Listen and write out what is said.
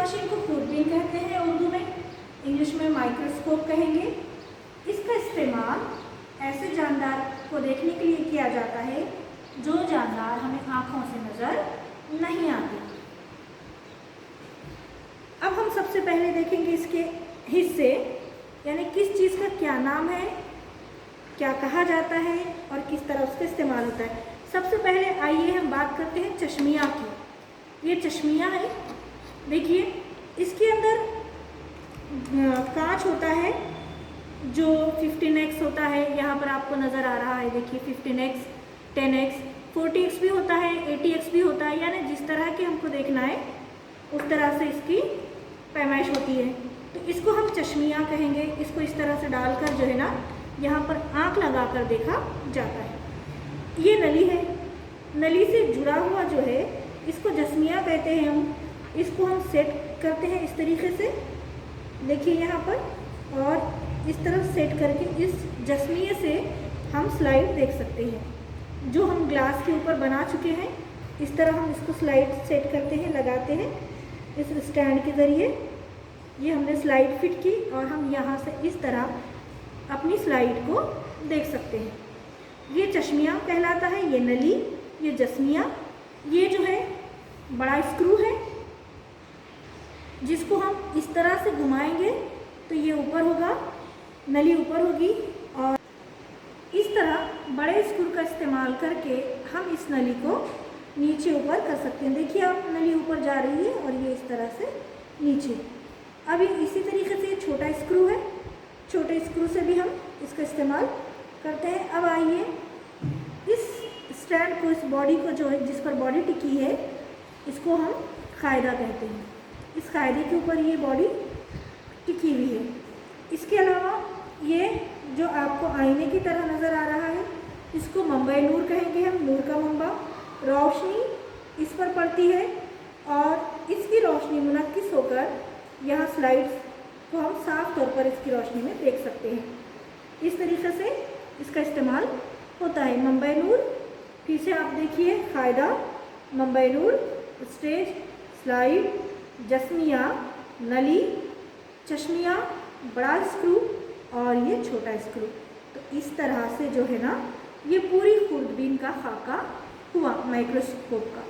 Machine को दूरबीन कहते हैं उर्दू में, इंग्लिश में माइक्रोस्कोप कहेंगे। इसका इस्तेमाल ऐसे जानदार को देखने के लिए किया जाता है जो जानदार हमें आँखों से नज़र नहीं आते। अब हम सबसे पहले देखेंगे इसके हिस्से, यानी किस चीज़ का क्या नाम है, क्या कहा जाता है और किस तरह उसका इस्तेमाल होता है। सबसे पहले आइए हम बात करते हैं चश्मिया की। ये चश्मिया है, देखिए इसके अंदर कांच होता है जो 15x होता है, यहाँ पर आपको नज़र आ रहा है, देखिए 15x, 10x, 40x भी होता है, 80x भी होता है, यानी जिस तरह के हमको देखना है उस तरह से इसकी पैमाइश होती है। तो इसको हम चश्मिया कहेंगे। इसको इस तरह से डालकर जो है ना यहाँ पर आँख लगाकर देखा जाता है। ये नली है, नली से जुड़ा हुआ जो है इसको जस्मिया कहते हैं हम। इसको हम सेट करते हैं इस तरीके से, देखिए यहाँ पर, और इस तरह सेट करके इस जस्मिये से हम स्लाइड देख सकते हैं जो हम ग्लास के ऊपर बना चुके हैं। इस तरह हम इसको स्लाइड सेट करते हैं, लगाते हैं इस स्टैंड के ज़रिए। ये हमने स्लाइड फिट की और हम यहाँ से इस तरह अपनी स्लाइड को देख सकते हैं। ये चश्मिया कहलाता है, ये नली, ये जस्मिया। ये जो है बड़ा स्क्रू है जिसको हम इस तरह से घुमाएंगे तो ये ऊपर होगा, नली ऊपर होगी, और इस तरह बड़े स्क्रू का इस्तेमाल करके हम इस नली को नीचे ऊपर कर सकते हैं। देखिए आप, नली ऊपर जा रही है और ये इस तरह से नीचे। अब ये इसी तरीके से छोटा स्क्रू है, छोटे स्क्रू से भी हम इसका इस्तेमाल करते हैं। अब आइए इस स्टैंड को, इस बॉडी को जो है जिस पर बॉडी टिकी है, इसको हम कायदा कहते हैं। इस कायदे के ऊपर ये बॉडी टिकी हुई है। इसके अलावा ये जो आपको आईने की तरह नज़र आ रहा है, इसको मंबा नूर कहेंगे हम, नूर का मंबा। रोशनी इस पर पड़ती है और इसकी रोशनी मुनक्किस होकर यहाँ स्लाइड्स को हम साफ तौर पर इसकी रोशनी में देख सकते हैं। इस तरीके से इसका इस्तेमाल होता है। मंबा नूर, फिर से आप देखिए, कायदा, मंबा नूर, स्टेज, स्लाइड, जस्मिया, नली, चश्मिया, बड़ा स्क्रू और ये छोटा स्क्रू। तो इस तरह से जो है ना ये पूरी खुर्दबीन का खाका हुआ माइक्रोस्कोप का।